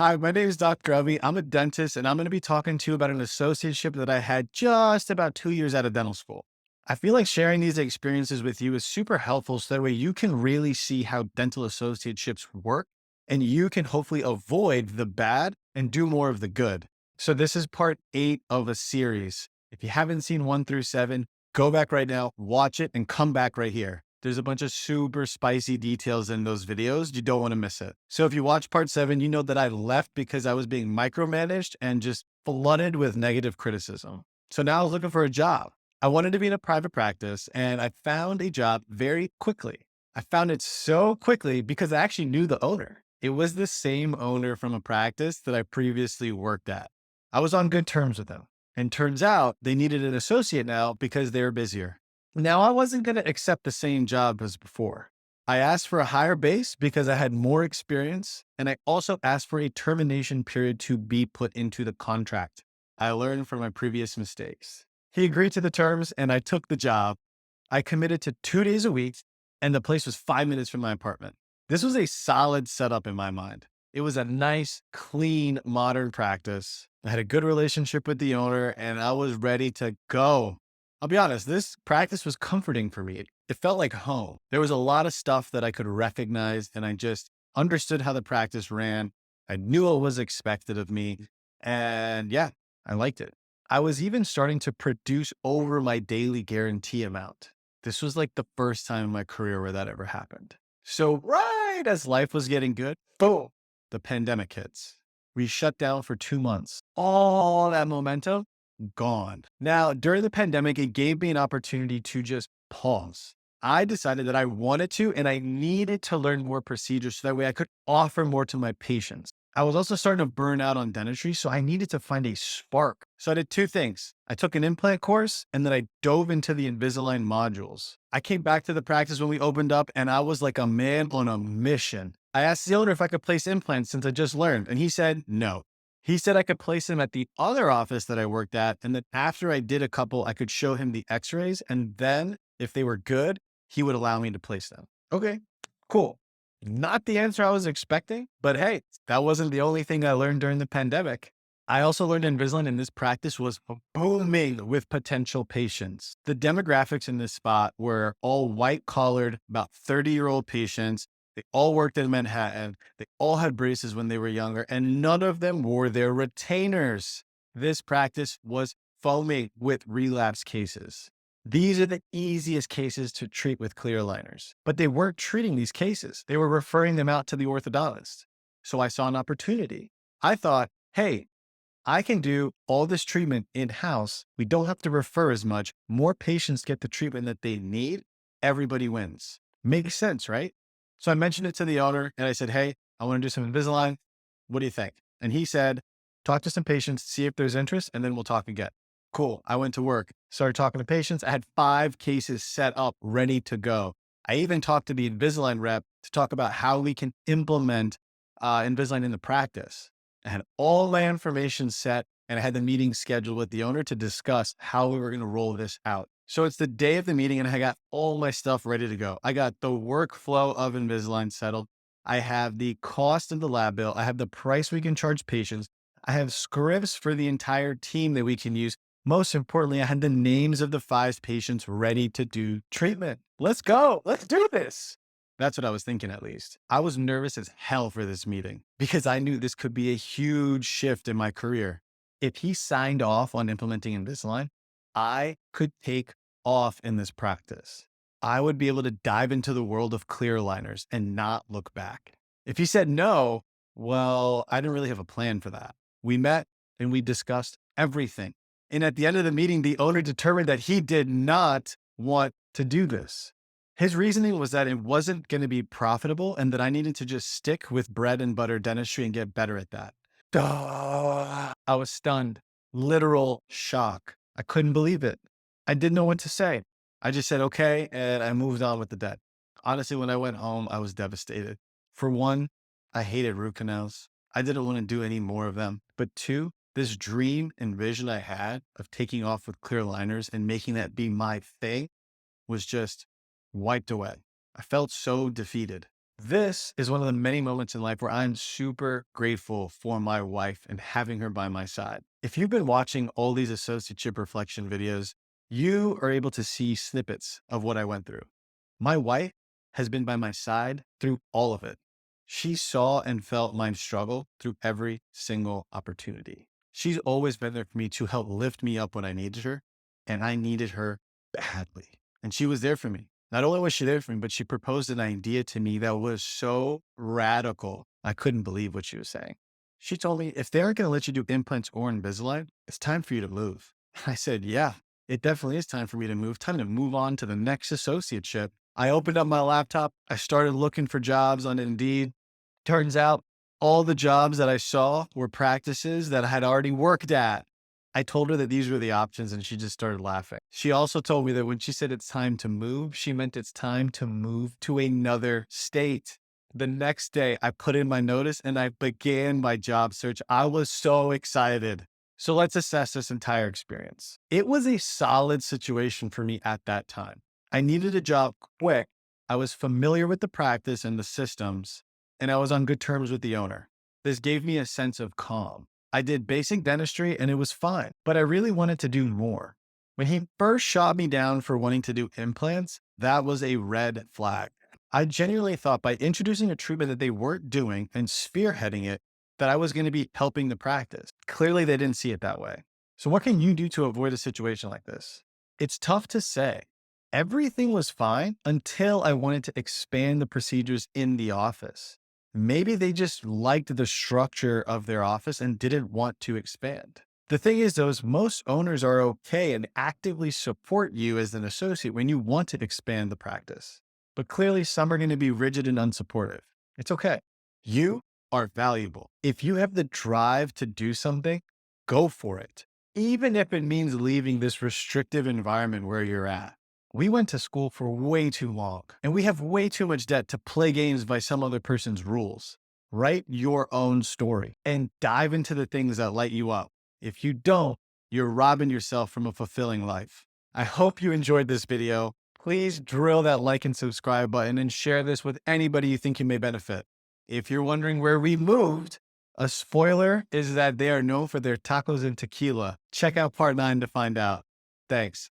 Hi, my name is Dr. Avi. I'm a dentist, and I'm going to be talking to you about an associateship that I had just about 2 years out of dental school. I feel like sharing these experiences with you is super helpful so that way you can really see how dental associateships work and you can hopefully avoid the bad and do more of the good. So, this is part 8 of a series. If you haven't seen 1 through 7, go back right now, watch it, and come back right here. There's a bunch of super spicy details in those videos. You don't want to miss it. So if you watch part 7, you know that I left because I was being micromanaged and just flooded with negative criticism. So now I was looking for a job. I wanted to be in a private practice and I found a job very quickly. I found it so quickly because I actually knew the owner. It was the same owner from a practice that I previously worked at. I was on good terms with him. And turns out they needed an associate now because they were busier. Now, I wasn't going to accept the same job as before. I asked for a higher base because I had more experience, and I also asked for a termination period to be put into the contract. I learned from my previous mistakes. He agreed to the terms, and I took the job. I committed to 2 days a week, and the place was 5 minutes from my apartment. This was a solid setup in my mind. It was a nice, clean, modern practice. I had a good relationship with the owner, and I was ready to go. I'll be honest, this practice was comforting for me. It felt like home. There was a lot of stuff that I could recognize, and I just understood how the practice ran. I knew what was expected of me. And yeah, I liked it. I was even starting to produce over my daily guarantee amount. This was like the first time in my career where that ever happened. So, right as life was getting good, boom, the pandemic hits. We shut down for 2 months. All that momentum gone. Now, during the pandemic, it gave me an opportunity to just pause. I decided that I wanted to and I needed to learn more procedures so that way I could offer more to my patients. I was also starting to burn out on dentistry, so I needed to find a spark. So I did two things. I took an implant course and then I dove into the Invisalign modules. I came back to the practice when we opened up and I was like a man on a mission. I asked the owner if I could place implants since I just learned, and he said no. He said I could place them at the other office that I worked at, and that after I did a couple, I could show him the x-rays, and then if they were good, he would allow me to place them. Okay, cool. Not the answer I was expecting, but hey, that wasn't the only thing I learned during the pandemic. I also learned Invisalign, and this practice was booming with potential patients. The demographics in this spot were all white collared, about 30-year-old patients. They all worked in Manhattan. They all had braces when they were younger, and none of them wore their retainers. This practice was foaming with relapse cases. These are the easiest cases to treat with clear aligners, but they weren't treating these cases. They were referring them out to the orthodontist. So I saw an opportunity. I thought, hey, I can do all this treatment in-house. We don't have to refer as much. More patients get the treatment that they need. Everybody wins. Makes sense, right? So I mentioned it to the owner and I said, hey, I want to do some Invisalign. What do you think? And he said, talk to some patients, see if there's interest, and then we'll talk again. Cool. I went to work, started talking to patients. I had 5 cases set up, ready to go. I even talked to the Invisalign rep to talk about how we can implement Invisalign in the practice. I had all my information set and I had the meeting scheduled with the owner to discuss how we were going to roll this out. So it's the day of the meeting and I got all my stuff ready to go. I got the workflow of Invisalign settled. I have the cost of the lab bill. I have the price we can charge patients. I have scripts for the entire team that we can use. Most importantly, I had the names of the 5 patients ready to do treatment. Let's go. Let's do this. That's what I was thinking, at least. I was nervous as hell for this meeting because I knew this could be a huge shift in my career. If he signed off on implementing Invisalign, I could take off in this practice. I would be able to dive into the world of clear aligners and not look back. If he said no, well, I didn't really have a plan for that. We met and we discussed everything. And at the end of the meeting, the owner determined that he did not want to do this. His reasoning was that it wasn't going to be profitable and that I needed to just stick with bread and butter dentistry and get better at that. Duh. I was stunned, literal shock. I couldn't believe it. I didn't know what to say. I just said, okay. And I moved on with the day. Honestly, when I went home, I was devastated. For one, I hated root canals. I didn't want to do any more of them. But two, this dream and vision I had of taking off with clear liners and making that be my thing was just wiped away. I felt so defeated. This is one of the many moments in life where I'm super grateful for my wife and having her by my side. If you've been watching all these associateship reflection videos, you are able to see snippets of what I went through. My wife has been by my side through all of it. She saw and felt my struggle through every single opportunity. She's always been there for me to help lift me up when I needed her, and I needed her badly. And she was there for me. Not only was she there for me, but she proposed an idea to me that was so radical. I couldn't believe what she was saying. She told me, if they aren't going to let you do implants or Invisalign, it's time for you to move. I said, yeah, it definitely is time for me to move. Time to move on to the next associateship. I opened up my laptop. I started looking for jobs on Indeed. Turns out all the jobs that I saw were practices that I had already worked at. I told her that these were the options and she just started laughing. She also told me that when she said it's time to move, she meant it's time to move to another state. The next day, I put in my notice and I began my job search. I was so excited. So let's assess this entire experience. It was a solid situation for me at that time. I needed a job quick. I was familiar with the practice and the systems, and I was on good terms with the owner. This gave me a sense of calm. I did basic dentistry and it was fine, but I really wanted to do more. When he first shot me down for wanting to do implants, that was a red flag. I genuinely thought by introducing a treatment that they weren't doing and spearheading it, that I was going to be helping the practice. Clearly, they didn't see it that way. So, what can you do to avoid a situation like this? It's tough to say. Everything was fine until I wanted to expand the procedures in the office. Maybe they just liked the structure of their office and didn't want to expand. The thing is, though, is most owners are okay and actively support you as an associate when you want to expand the practice. But clearly, some are going to be rigid and unsupportive. It's okay. You are valuable. If you have the drive to do something, go for it. Even if it means leaving this restrictive environment where you're at. We went to school for way too long, and we have way too much debt to play games by some other person's rules. Write your own story and dive into the things that light you up. If you don't, you're robbing yourself from a fulfilling life. I hope you enjoyed this video. Please drill that like and subscribe button and share this with anybody you think you may benefit. If you're wondering where we moved, a spoiler is that they are known for their tacos and tequila. Check out part 9 to find out. Thanks.